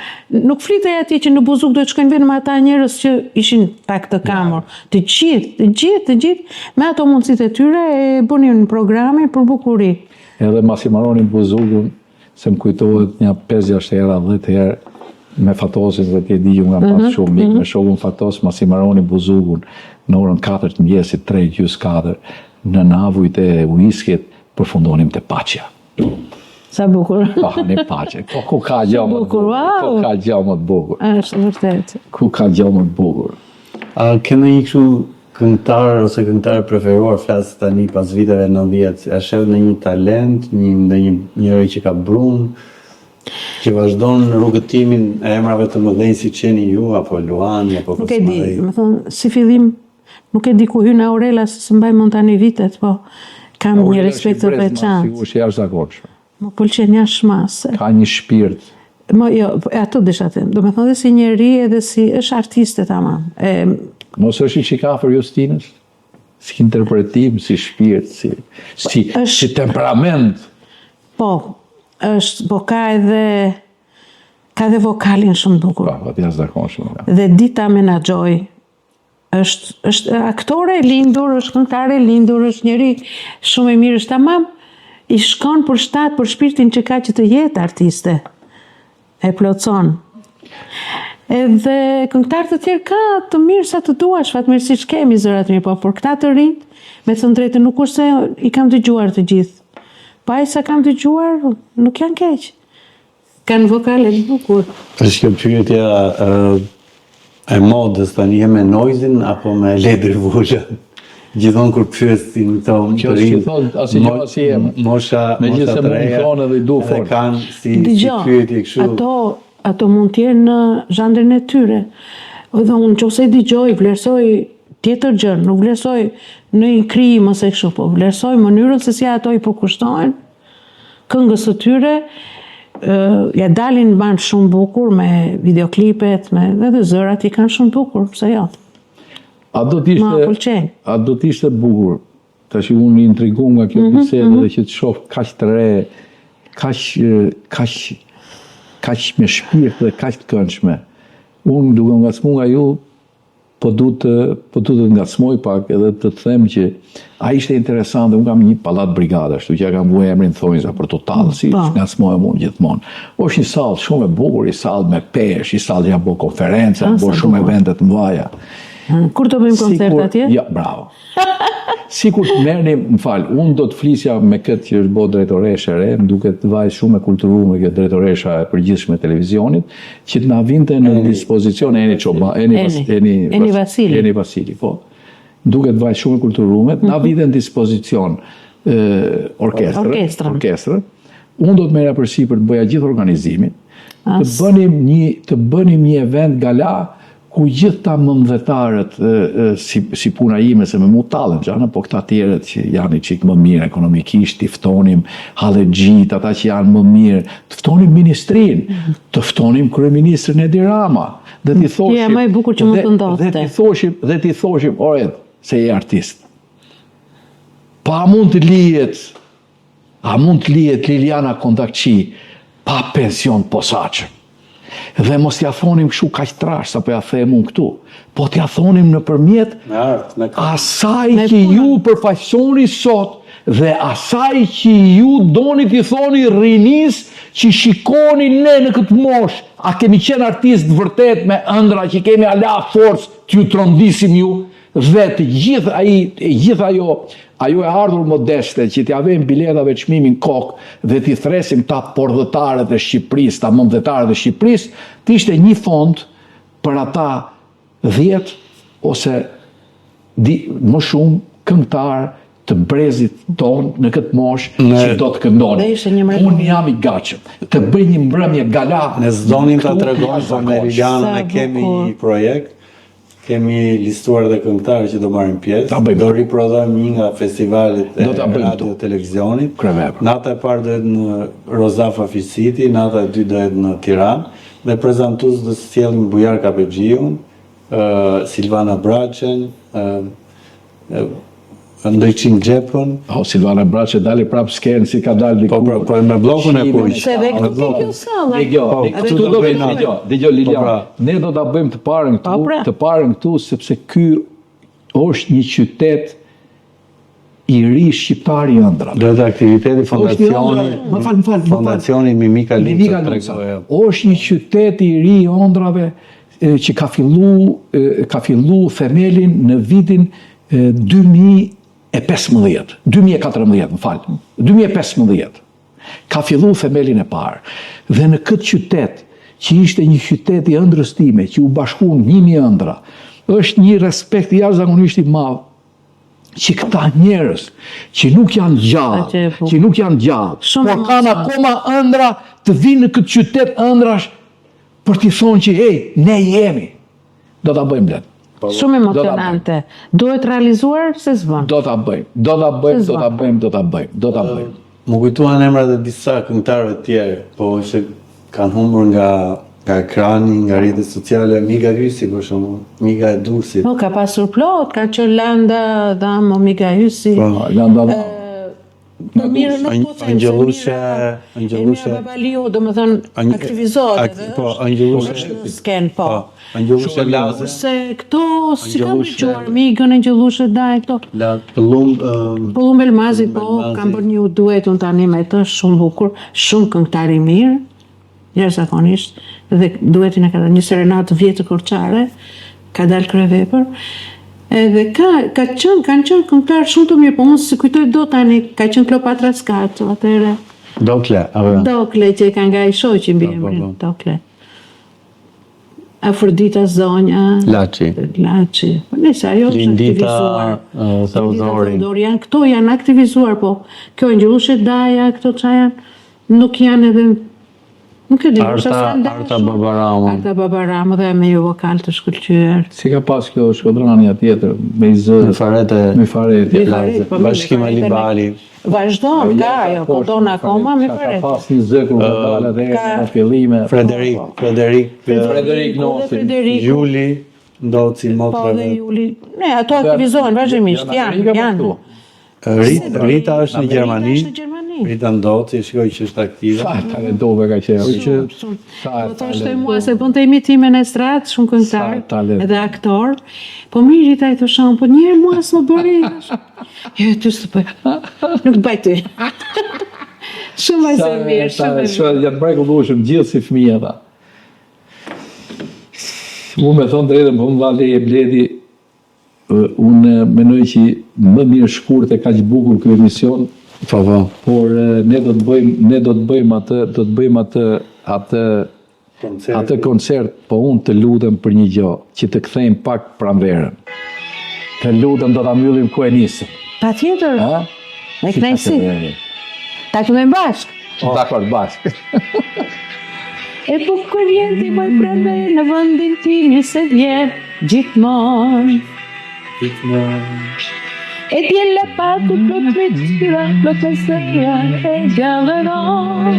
[SPEAKER 2] nuk flitej atje që në buzuk do të shkojnë vetëm ata njerëz që ishin pak të kamur. Të gjithë, me ato mundësitë e tyre e bënin programe për bukuri.
[SPEAKER 1] Edhe mas i maronin buzukun, se më kujtohet një 5-6 hera, 10 herë, me Fatosin, dhe ti e di ju nga pas shumë mikë, me shokun Fatos, mas i maronin buzukun, në orën 4 të mjesit, 3:45, në navujt e uiskit, përfundonim të Paçja.
[SPEAKER 2] Sa bukur.
[SPEAKER 1] Një Paçja. Ku ka gjë më të bukur? Ku ka gjë më të bukur?
[SPEAKER 2] Është vërtet.
[SPEAKER 1] Ku ka gjë më të bukur?
[SPEAKER 3] A kene një kështu këngëtar ose këngëtar preferuar, flasë tani pas viteve 90, a shef në një talent, në njëri që ka brun, që vazhdon në rrugëtimin e emrave të mëdhenj si qeni ju, apo Luani, apo
[SPEAKER 2] Nuk e di,
[SPEAKER 3] Kosmadej?
[SPEAKER 2] më thonë, si fillim, nuk e di ku hyn Aurela, se së mbaj mund tani vitet, po kam një respekt të veçantë.
[SPEAKER 1] Sigur që jashtëzakonshëm.
[SPEAKER 2] Më pëlqen jashtë mase.
[SPEAKER 1] Ka një shpirt.
[SPEAKER 2] Jo, ato desha them. Do me thonë dhe si njeri edhe si është artiste tamam.
[SPEAKER 1] Mos është i qikafër Justinës? Si interpretim, si shpirt, si temperament.
[SPEAKER 2] Po, është, po ka edhe vokalin shumë bukur.
[SPEAKER 1] Pa, atë jashtëzakonshëm.
[SPEAKER 2] Dhe dita menaxhoj. Është aktore e lindur, është këngëtare e lindur, është njeri shumë e mirë, është tamam. I shkon për shtatë, për shpirtin që ka që të jetë artiste. E plotson. Edhe këngëtarë të tjerë ka të mirë sa të duash, fatmirësisht kemi zërat mirë, po për këta të rinjt, me thënë drejtë, nuk është se i kam dëgjuar të gjithë. Pa i sa kam dëgjuar, nuk janë keq. Kanë vokale të bukur.
[SPEAKER 3] Është kjo pyetja e modës, tani je me Noizin apo me Ledri Vullë? Gjithmonë kur pyesin këto
[SPEAKER 1] Kjo që thot, asnjë gjë as jemi.
[SPEAKER 3] Mosha
[SPEAKER 1] Megjithëse
[SPEAKER 3] të
[SPEAKER 1] mund
[SPEAKER 3] reja,
[SPEAKER 1] thonë edhe i du
[SPEAKER 3] edhe
[SPEAKER 1] fort.
[SPEAKER 3] kanë si
[SPEAKER 2] Dëgjoj,
[SPEAKER 3] pyetje kështu.
[SPEAKER 2] ato mund t'jenë në zhandrin e tyre. Dhe unë që ose dëgjoj, vlerësoj tjetër gjë, nuk vlerësoj në një krijim ose kështu, po vlerësoj mënyrën se si ato i përkushtojnë këngës së tyre, ja dalin banë shumë bukur me videoklipet, dhe zërat i kanë shumë bukur, pse jo.
[SPEAKER 1] A do
[SPEAKER 2] Ma pëlqen.
[SPEAKER 1] t'ishte bukur, tash unë intriguar nga kjo bisedë dhe që të shoh kaq të re, kaq me shpirt dhe kaq të këndshme. Unë duke ngacmuar nga ju, po du të ngacmoj pak edhe të them që a ishte interesante, unë kam një pallat brigade, ashtu që ja kam vuaj emrin thonjza për total, si ngacmohem unë gjithmonë. Është një sallë shumë e bukur, një sallë me peshë, një sallë ja bë konferenca, bë shumë evente të mëdha.
[SPEAKER 2] Kur të bëjmë koncert atje?
[SPEAKER 1] Ja, bravo. Sikur të merrni, më fal, unë do të flisja me këtë që është bërë drejtoreshe re, më duket vajzë shumë e kulturuar kjo drejtoresha e përgjithshme e televizionit, që të na vinte në dispozicion Eni Vasili, po. Duket vajzë shumë e kulturuar, na vinte në dispozicion orkestrën. Unë do të merja përsipër të bëja gjithë organizimin, të bënim një event gala ku gjithë ta mëndhetarët si puna ime, se me mu talën gjana, po këta tjerët që janë i qikë më mirë ekonomikisht, të ftonim Hallexhit, ata që janë më mirë, të ftonim ministrin, të ftonim kryeministrin Edi Rama, dhe t'i thoshim...
[SPEAKER 2] Kje e më e bukur që mund të ndohte.
[SPEAKER 1] Dhe t'i thoshim, oret, se je artist. Pa mund të lijet Liliana Kondakçi pa pension posaçëm. Dhe mos t'ja thonim kështu kaq trash, sa po ja them unë këtu, po t'ja thonim nëpërmjet
[SPEAKER 3] Me art, me
[SPEAKER 1] asaj që ju përfaqësoni sot dhe asaj që ju doni t'i thoni rinis që shikoni ne në këtë mosh, a kemi qenë artist vërtet me ëndra që kemi ala forcë t'ju trondisim ju, dhe të gjithë ajo e ardhur modeste që t'ja vejmë biletave çmimin kokë dhe t'i thresim ta pordhëtarët e Shqipërisë, ta mëndhetarët e Shqipërisë, t'ishte një fond për ata 10 ose më shumë këngëtarë të brezit ton në këtë moshë që do të këndoni. Unë jam i gatshëm të bëj një mbrëmje gala.
[SPEAKER 3] Ne s'donim ta tregojmë, po me Lilianën ne kemi një projekt. Kemi listuar dhe këngëtarë që do marrin pjesë. Do riprodhojmë një nga festivalet e radio televizionit. Nata e parë do jetë në Rozafa Fish City, nata e dytë do jetë në Tiranë, dhe prezantues do sjellim Bujar Kapexhiun, Silvana Braçen, Ndojçin Xhepën.
[SPEAKER 1] Silvana Braçe dali prapë skenë si ka dalë diku.
[SPEAKER 3] Po me bllokun e kuq.
[SPEAKER 2] Se dhe këtu kjo salla.
[SPEAKER 1] Dëgjoj Liliana, ne do ta bëjmë të parën këtu sepse ky është një qytet i ri shqiptar i ëndrave.
[SPEAKER 3] Do të aktiviteti fondacioni Mimika Luca.
[SPEAKER 1] Është një qytet i ri i ëndrave që ka fillu themelin në vitin 2014, ka fillu themelin e parë. Dhe në këtë qytet, që ishte një qytet i ëndrës time, që u bashkuan 1000 ëndra, është një respekt jashtëzakonisht i madh që këta njerëz që nuk janë gjallë, por kanë akoma ëndra të vinë në këtë qytet ëndrash për t'i thonë që ne jemi. Do ta bëjmë blet.
[SPEAKER 2] Shumë emocionante. Duhet realizuar se s'bën.
[SPEAKER 1] Do ta bëjmë.
[SPEAKER 3] Më kujtuan emrat e disa këngëtarëve të tjerë, po që kanë humbur nga ekrani, nga rrjetet sociale. Miga Hysi për shembull, Miga e Durrësit.
[SPEAKER 2] Po ka pasur plot, ka qenë Landa Dham, Miga Hysi.
[SPEAKER 1] Landa
[SPEAKER 2] Më mirë nuk po them.
[SPEAKER 3] Angjelushe
[SPEAKER 2] Babaliu, domethënë aktivizohet.
[SPEAKER 3] Po, Angjelushe
[SPEAKER 2] sken, po.
[SPEAKER 3] Angjelushe Laze.
[SPEAKER 2] Se këto si kam dëgjuar Migën, Angjelushe Daj këto. Pullum Elmazi, po, kam bërë një duet unë tani me të, shumë bukur, shumë këngëtar i mirë, jashtëzakonisht, dhe duetin e ka dhënë një serenatë vjetë Korçare, ka dalë kryevepër. Edhe kanë qenë këngëtar shumë të mirë, po unë si kujtoj do tani, ka qenë Kleopatra Skaço, atëherë. Dokle që ka nga i shoqi mbi emrin, Dokle. Afrodita Zonja. Laçi. Po nëse ajo është aktivizuar. Theodori. Këto janë aktivizuar, po kjo Angjelushe Daja, këto çfarë janë, nuk janë edhe nuk e di,
[SPEAKER 3] Arta Babaramu.
[SPEAKER 2] Arta Babaramu dhe me ju vokal të shkëlqyer.
[SPEAKER 1] Si ka pas kjo shkodrania tjetër, me i zë, me farete,
[SPEAKER 3] Bashkim Ali Bali.
[SPEAKER 2] Vazhdon, ka ajo, po donë akoma me farete.
[SPEAKER 1] Ka pas një zë kur ka dalë dhe në fillime.
[SPEAKER 3] Frederik Nosi. Juli Ndoci Motra.
[SPEAKER 2] Po dhe Juli. Ne, ato aktivizohen vazhdimisht, janë.
[SPEAKER 3] Rita është në Gjermani. Rita Ndoci, shikoj që është aktive.
[SPEAKER 1] Sa talentove ka qenë.
[SPEAKER 2] Po thoshte mua se bënte imitimin e strat, shumë këngëtar, edhe aktor. Po mirë Rita i thoshon, po njerë mua s'më bëri. Jo, ty s'të bëj. Nuk të bëj ty. Shumë vajzë mirë, shumë mirë.
[SPEAKER 1] Janë mrekullueshëm gjithë si fëmijë ata. Unë me thonë drejtën, po më vale e bledi, unë menoj që më mirë shkurt e ka që bukur kjo emision, por ne do të bëjmë atë koncert, po unë të lutem për një gjë, që të kthejmë pak pranverën. Të lutem do ta mbyllim ku e nisëm.
[SPEAKER 2] Patjetër. Me kënaqësi. Ta këndojmë bashkë.
[SPEAKER 1] Dakor, bashkë.
[SPEAKER 2] E bukur vjen ti moj pranverë në vendin tim 20 vjet, gjithmonë. E djela paku plot me tyra, plot me sëra e gjallëron.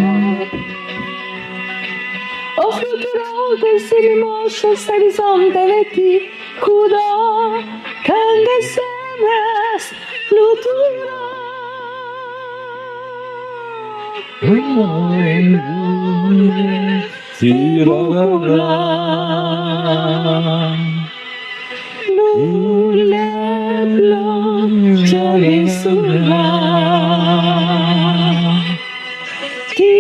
[SPEAKER 2] O fluturote si një moshë së horizonteve ti, kudo kënde semras fluturon.
[SPEAKER 1] Tirana.
[SPEAKER 2] Lule blond qëri surra. Ti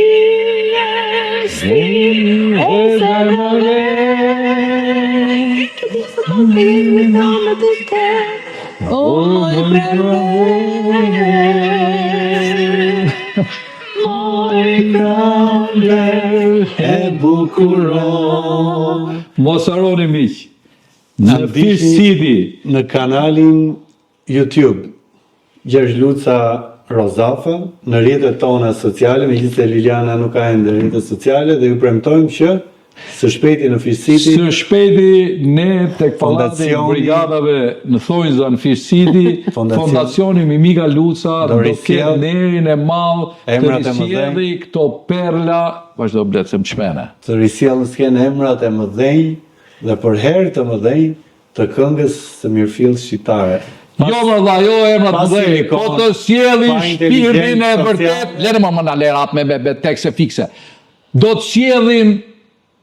[SPEAKER 2] esti e zërëve. Që di së të kemi thonë të ke, o moj preve. Moj prave e bukuron.
[SPEAKER 1] Mos harroni miq. Në Fish City,
[SPEAKER 3] në kanalin YouTube Gjergj Luca Rozafa, në rrjetet tona sociale, megjithëse Liliana nuk ka ende rrjetet sociale, dhe ju premtojmë që së shpejti në Fish City,
[SPEAKER 1] së shpejti ne tek pallati i brigadave në Thojza në Fish City, fondacioni Mimika Luca do ketë nerin e madh të risjellë këto perla, vazhdo blet se më çmene.
[SPEAKER 3] Të risjellë s'ken emrat e mëdhenj dhe për herë të mëdhenj të këngës së mirëfillës shqiptare.
[SPEAKER 1] Jo valla, jo emrat mëdhenj, po të sjellin shpirtin e vërtet, lere më na lerat me tekste fikse. Do të sjellin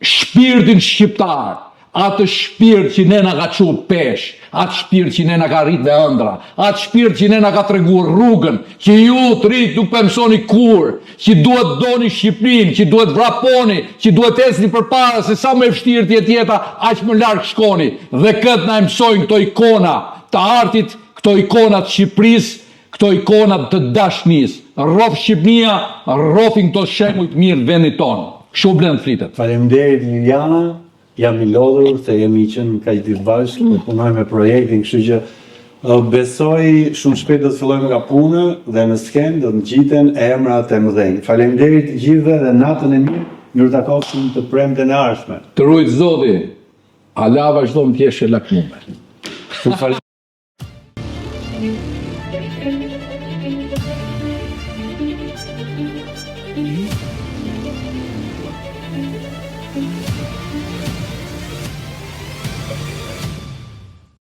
[SPEAKER 1] shpirtin shqiptar, atë shpirt që ne na ka çu pesh, atë shpirt që ne na ka rrit dhe ëndra, atë shpirt që ne na ka treguar rrugën, që ju të rit nuk mësoni kur, që duhet doni Shqipërinë, që duhet vraponi, që duhet ecni përpara se sa më e vështirë të jetë jeta, aq më larg shkoni. Dhe këtë na mësojnë këto ikona të artit, këto ikona të Shqipërisë, këto ikona të dashnisë. Rrof Shqipënia, rrofin këto shembuj të mirë vendit tonë. Kështu blen flitet.
[SPEAKER 3] Faleminderit Liliana, jam i lodhur se jemi qenë kaq ditë bashkë, të punojmë me projektin, kështu që besoj shumë shpejt do të fillojmë nga puna dhe në sken do të ngjiten emrat e mëdhenj. Faleminderit të gjithëve dhe natën e mirë, miru takosim të premten e ardhshme.
[SPEAKER 1] Të rujt Zoti, ala vazhdo më t'jesh e lakmume.
[SPEAKER 3] Shumë faleminderit.